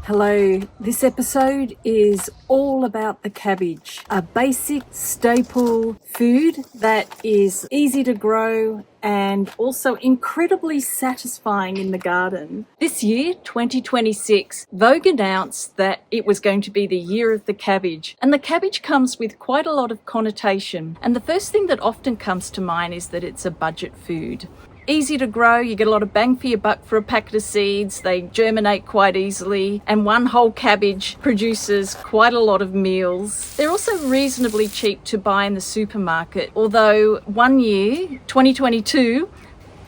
Hello, this episode is all about the cabbage, a basic staple food that is easy to grow and also incredibly satisfying in the garden. This year, 2026, Vogue announced that it was going to be the year of the cabbage. And the cabbage comes with quite a lot of connotation. And the first thing that often comes to mind is that it's a budget food. Easy to grow, you get a lot of bang for your buck for a packet of seeds, they germinate quite easily, and one whole cabbage produces quite a lot of meals. They're also reasonably cheap to buy in the supermarket, although one year, 2022,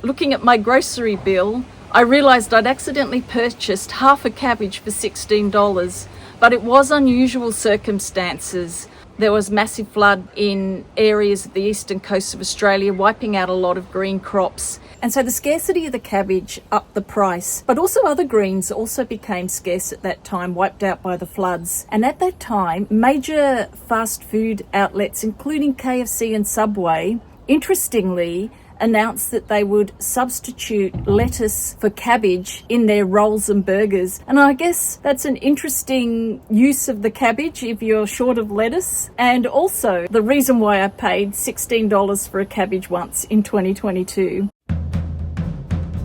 looking at my grocery bill, I realised I'd accidentally purchased half a cabbage for $16, but it was unusual circumstances. There was massive flood in areas of the eastern coast of Australia, wiping out a lot of green crops. And so the scarcity of the cabbage upped the price. But also other greens also became scarce at that time, wiped out by the floods. And at that time, major fast food outlets, including KFC and Subway, interestingly, announced that they would substitute lettuce for cabbage in their rolls and burgers. And I guess that's an interesting use of the cabbage if you're short of lettuce. And also the reason why I paid $16 for a cabbage once in 2022.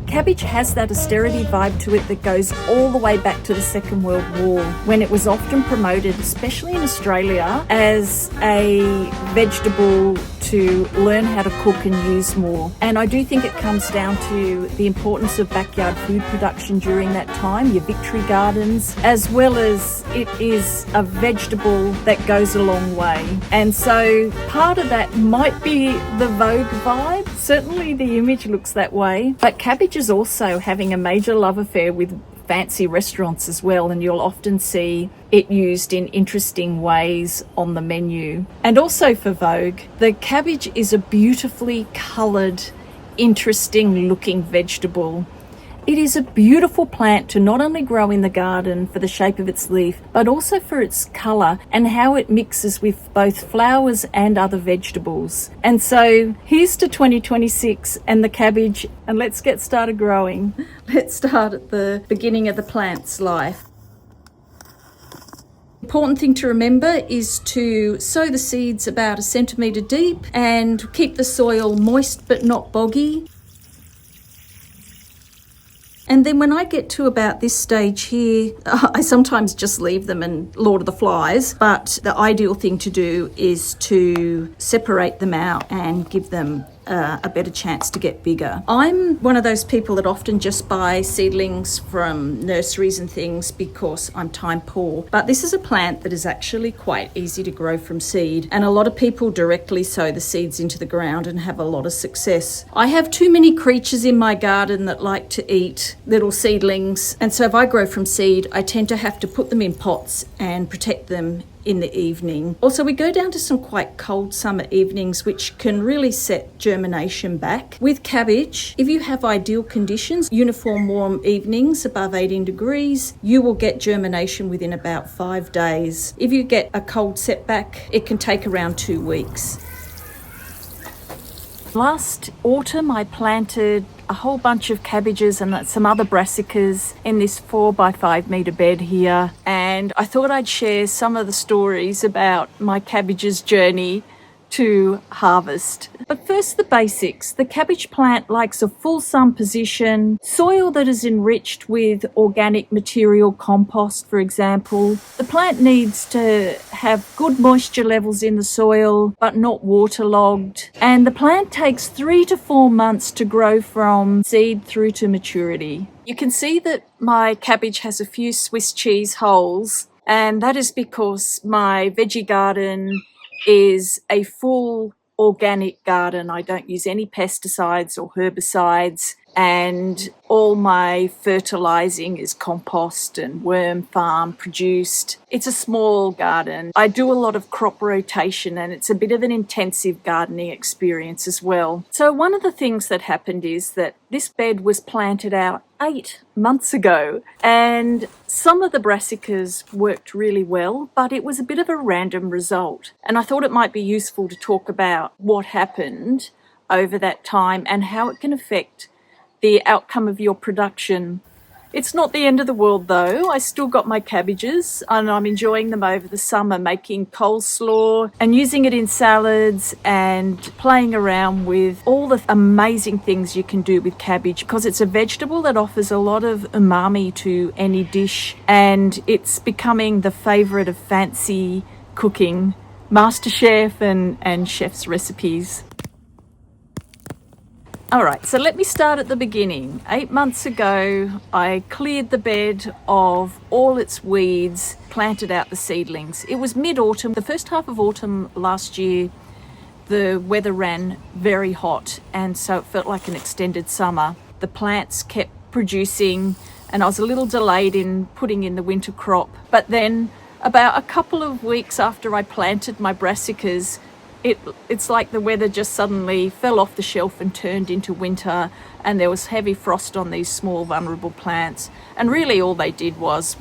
Cabbage has that austerity vibe to it that goes all the way back to the Second World War, when it was often promoted, especially in Australia, as a vegetable to learn how to cook and use more. And I do think it comes down to the importance of backyard food production during that time, your victory gardens, as well as it is a vegetable that goes a long way. And so part of that might be the Vogue vibe. Certainly the image looks that way, but cabbage is also having a major love affair with fancy restaurants as well, and you'll often see it used in interesting ways on the menu. And also for Vogue, the cabbage is a beautifully coloured, interesting looking vegetable. It is a beautiful plant to not only grow in the garden for the shape of its leaf, but also for its colour and how it mixes with both flowers and other vegetables. And so here's to 2026 and the cabbage, and let's get started growing. Let's start at the beginning of the plant's life. Important thing to remember is to sow the seeds about 1 centimetre deep and keep the soil moist but not boggy. And then when I get to about this stage here, I sometimes just leave them and Lord of the Flies, but the ideal thing to do is to separate them out and give them a better chance to get bigger. I'm one of those people that often just buy seedlings from nurseries and things because I'm time poor. But this is a plant that is actually quite easy to grow from seed, and a lot of people directly sow the seeds into the ground and have a lot of success. I have too many creatures in my garden that like to eat little seedlings, and so if I grow from seed, I tend to have to put them in pots and protect them in the evening. Also, we go down to some quite cold summer evenings, which can really set germination back. With cabbage, if you have ideal conditions, uniform warm evenings above 18 degrees, you will get germination within about 5 days. If you get a cold setback, it can take around 2 weeks. Last autumn, I planted a whole bunch of cabbages and some other brassicas in this 4 by 5 metre bed here, and I thought I'd share some of the stories about my cabbages journey to harvest. But first, the basics. The cabbage plant likes a full sun position, soil that is enriched with organic material, compost for example. The plant needs to have good moisture levels in the soil but not waterlogged, and the plant takes 3 to 4 months to grow from seed through to maturity. You can see that my cabbage has a few Swiss cheese holes, and that is because my veggie garden is a full organic garden. I don't use any pesticides or herbicides, and all my fertilizing is compost and worm farm produced. It's a small garden. I do a lot of crop rotation, and it's a bit of an intensive gardening experience as well. So one of the things that happened is that this bed was planted out 8 months ago, and some of the brassicas worked really well, but it was a bit of a random result. And I thought it might be useful to talk about what happened over that time and how it can affect the outcome of your production. It's not the end of the world though. I still got my cabbages and I'm enjoying them over the summer, making coleslaw and using it in salads and playing around with all the amazing things you can do with cabbage, because it's a vegetable that offers a lot of umami to any dish, and it's becoming the favourite of fancy cooking, MasterChef and chef's recipes. All right, so let me start at the beginning. 8 months ago, I cleared the bed of all its weeds, planted out the seedlings. It was mid-autumn, the first half of autumn last year. The weather ran very hot, and so it felt like an extended summer. The plants kept producing, and I was a little delayed in putting in the winter crop. But then about a couple of weeks after I planted my brassicas, it's like the weather just suddenly fell off the shelf and turned into winter, and there was heavy frost on these small vulnerable plants, and really all they did was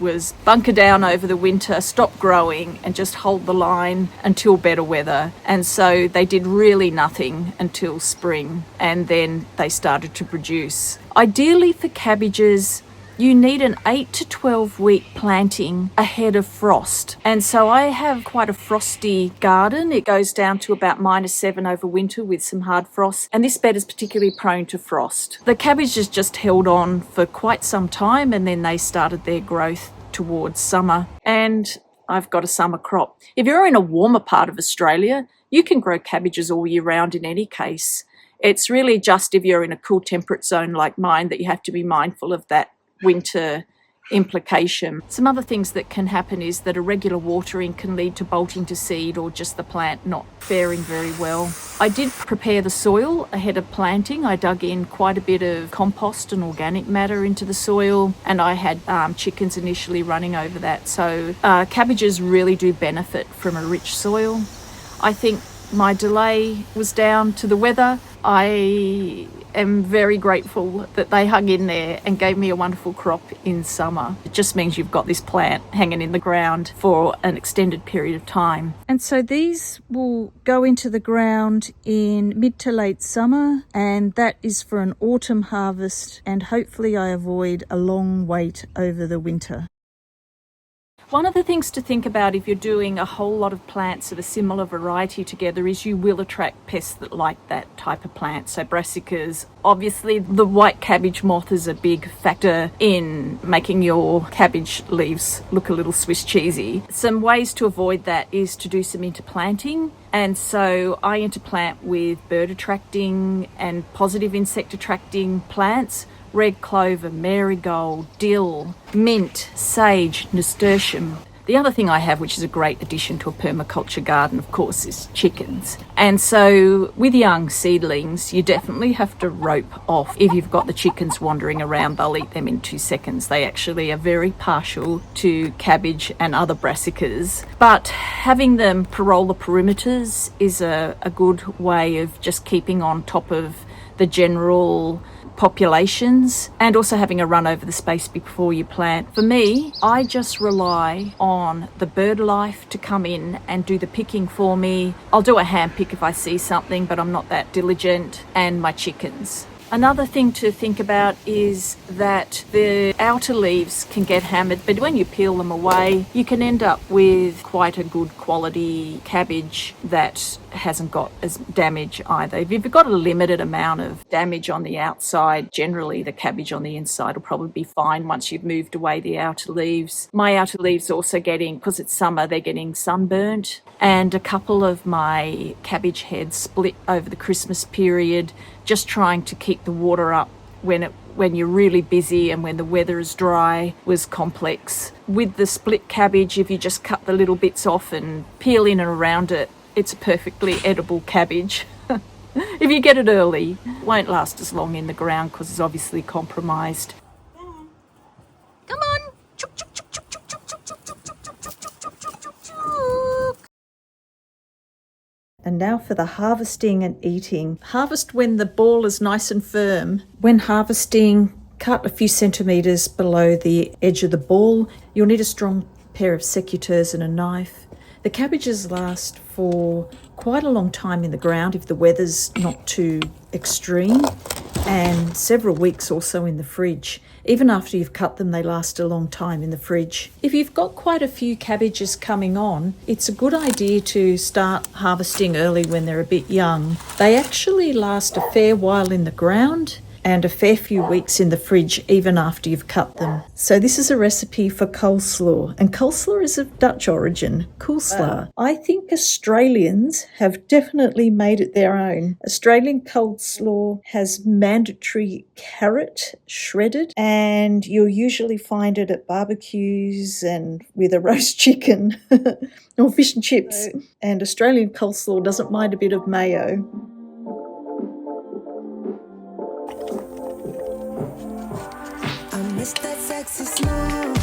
bunker down over the winter, stop growing and just hold the line until better weather. And so they did really nothing until spring, and then they started to produce. Ideally for cabbages, you need an 8 to 12 week planting ahead of frost. And so I have quite a frosty garden. It goes down to about -7 over winter with some hard frost. And this bed is particularly prone to frost. The cabbages just held on for quite some time, and then they started their growth towards summer. And I've got a summer crop. If you're in a warmer part of Australia, you can grow cabbages all year round in any case. It's really just if you're in a cool temperate zone like mine that you have to be mindful of that winter implication. Some other things that can happen is that irregular watering can lead to bolting to seed or just the plant not faring very well. I did prepare the soil ahead of planting. I dug in quite a bit of compost and organic matter into the soil, and I had chickens initially running over that. So cabbages really do benefit from a rich soil. I think my delay was down to the weather. I am very grateful that they hung in there and gave me a wonderful crop in summer. It just means you've got this plant hanging in the ground for an extended period of time. And so these will go into the ground in mid to late summer, and that is for an autumn harvest, and hopefully I avoid a long wait over the winter. One of the things to think about if you're doing a whole lot of plants of a similar variety together is you will attract pests that like that type of plant. So brassicas, obviously the white cabbage moth is a big factor in making your cabbage leaves look a little Swiss cheesy. Some ways to avoid that is to do some interplanting. And so I interplant with bird attracting and positive insect attracting plants. Red clover, marigold, dill, mint, sage, nasturtium. The other thing I have, which is a great addition to a permaculture garden, of course, is chickens. And so with young seedlings, you definitely have to rope off. If you've got the chickens wandering around, they'll eat them in 2 seconds. They actually are very partial to cabbage and other brassicas. But having them parole the perimeters is a good way of just keeping on top of the general populations, and also having a run over the space before you plant. For me, I just rely on the bird life to come in and do the picking for me. I'll do a hand pick if I see something, but I'm not that diligent, and my chickens. Another thing to think about is that the outer leaves can get hammered, but when you peel them away, you can end up with quite a good quality cabbage that hasn't got as damage either. If you've got a limited amount of damage on the outside, generally the cabbage on the inside will probably be fine once you've moved away the outer leaves. My outer leaves are also getting, because it's summer, they're getting sunburnt, and a couple of my cabbage heads split over the Christmas period, just trying to keep the water up when you're really busy and when the weather is dry was complex. With the split cabbage, if you just cut the little bits off and peel in and around it, it's a perfectly edible cabbage. If you get it early, it won't last as long in the ground because it's obviously compromised. Come on! And now for the harvesting and eating. Harvest when the ball is nice and firm. When harvesting, cut a few centimetres below the edge of the ball. You'll need a strong pair of secateurs and a knife. The cabbages last for quite a long time in the ground if the weather's not too extreme. and several weeks or so in the fridge. Even after you've cut them, they last a long time in the fridge. If you've got quite a few cabbages coming on, it's a good idea to start harvesting early when they're a bit young. They actually last a fair while in the ground and a fair few weeks in the fridge even after you've cut them. So this is a recipe for coleslaw, and coleslaw is of Dutch origin, coleslaw. I think Australians have definitely made it their own. Australian coleslaw has mandatory carrot shredded, and you'll usually find it at barbecues and with a roast chicken or fish and chips. And Australian coleslaw doesn't mind a bit of mayo. That sexy smile,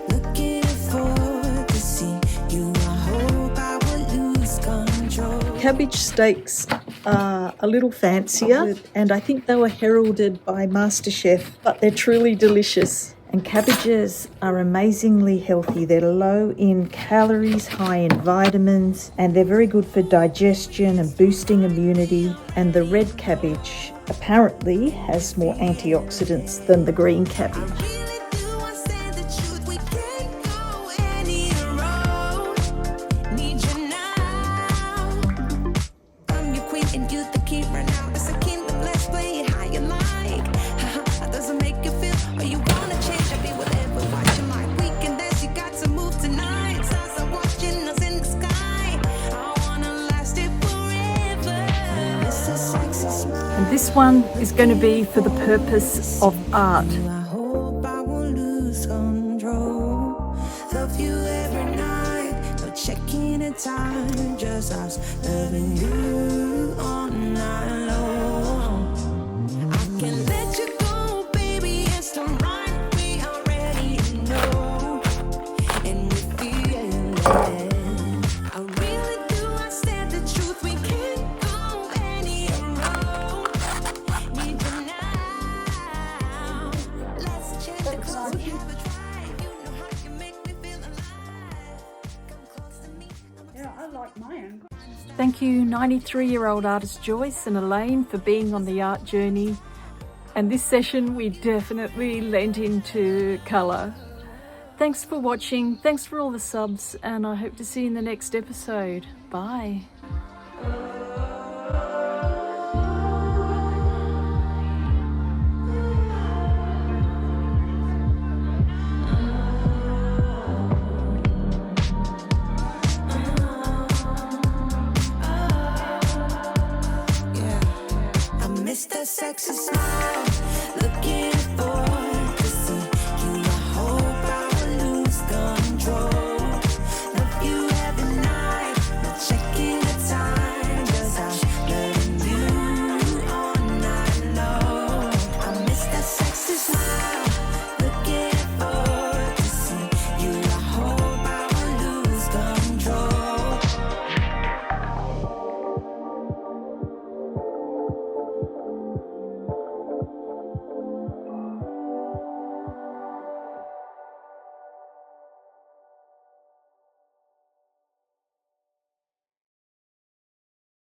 looking forward to see you. I hope I will lose control. Cabbage steaks are a little fancier, and I think they were heralded by MasterChef, but they're truly delicious. And cabbages are amazingly healthy. They're low in calories, high in vitamins, and they're very good for digestion and boosting immunity. And the red cabbage apparently has more antioxidants than the green cabbage. And this one is going to be for the purpose of art. I hope I won't lose control. Love you every night, no checking the time, just us loving you all night long. I can let you go, baby, it's the right we already know, and we feel it. I really do, I said the truth, we can't go any wrong. Need you now. Let's change the clothes we have a try. You know how you make me feel alive. Come close to me. Yeah, I like my own. Thank you 93-year-old artist Joyce and Elaine for being on the art journey. And this session we definitely lent into colour. Thanks for watching, thanks for all the subs, and I hope to see you in the next episode. Bye.